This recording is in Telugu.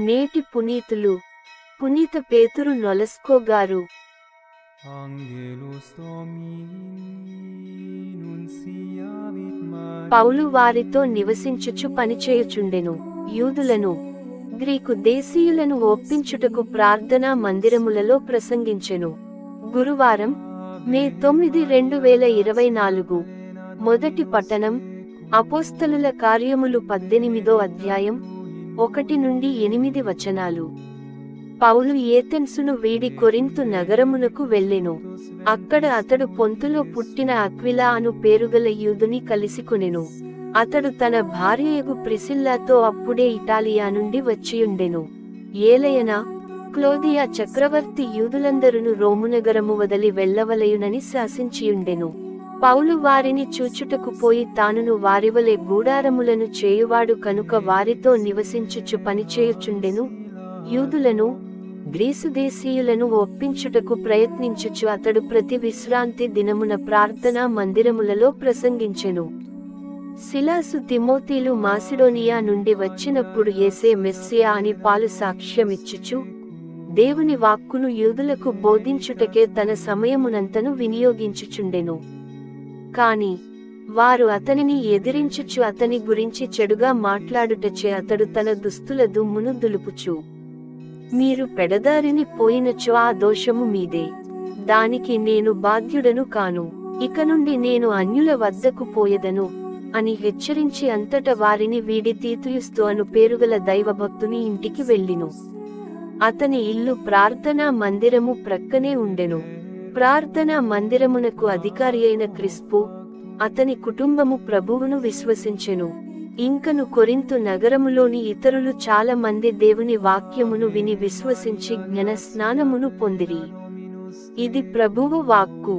నేటి పునీతులు పునీత పేతురు నొలస్కో గారు. పౌలు వారితో నివసించుచు పనిచేయుచుండెను. యూదులను గ్రీకు దేశీయులను ఒప్పించుటకు ప్రార్థనా మందిరములలో ప్రసంగించెను. గురువారం మే 9, 2024. మొదటి పట్టణం అపోస్తలుల కార్యములు 18వ అధ్యాయం 1-8 వచనాలు. పౌలు ఏథెన్సును వీడి కొరింతు నగరమునకు వెళ్ళెను. అక్కడ అతడు పొంతులో పుట్టిన అక్విలా అను పేరుగల యూదుని కలిసికొనెను. అతడు తన భార్యయగు ప్రిసిల్లాతో అప్పుడే ఇటాలియా నుండి వచ్చియుండెను. ఏలయన క్లోదియా చక్రవర్తి యూదులందరును రోమునగరము వదలి వెళ్ళవలయునని శాసించియుండెను. పౌలు వారిని చూచుటకు పోయి తానును వారివలె గూడారములను చేయువాడు కనుక వారితో నివసించుచు పనిచేయుచుండెను. యూదులను గ్రీసు దేశీయులను ఒప్పించుటకు ప్రయత్నించుచు అతడు ప్రతి విశ్రాంతి దినమున ప్రార్థనా మందిరములలో ప్రసంగించెను. సిలాసు తిమోతీలు మాసిడోనియా నుండి వచ్చినప్పుడు యేసే మెస్సియా అని పాలు సాక్ష్యమిచ్చుచు దేవుని వాక్కును యూదులకు బోధించుటకే తన సమయమునంతను వినియోగించుచుండెను. కాని వారు అతనిని ఎదిరించుచు అతని గురించి చెడుగా మాట్లాడుటచే అతడు తన దుస్తుల దుమ్మును దులుపుచు, మీరు పెడదారిని పోయినచో ఆ దోషము మీదే, దానికి నేను బాధ్యుడను కాను, ఇక నుండి నేను అన్యుల వద్దకు పోయెదను అని హెచ్చరించి అంతట వారిని వీడి తీతుయుస్తు అను పేరుగల దైవభక్తుని ఇంటికి వెళ్ళిను. అతని ఇల్లు ప్రార్థనా మందిరము ప్రక్కనే ఉండెను. ప్రార్థనా మందిరమునకు అధికారి అయిన క్రిస్పు అతని కుటుంబము ప్రభువును విశ్వసించెను. ఇంకను కొరింతు నగరములోని ఇతరులు చాలా మంది దేవుని వాక్యమును విని విశ్వసించి జ్ఞాన స్నానమును పొందిరి. ఇది ప్రభువు వాక్కు.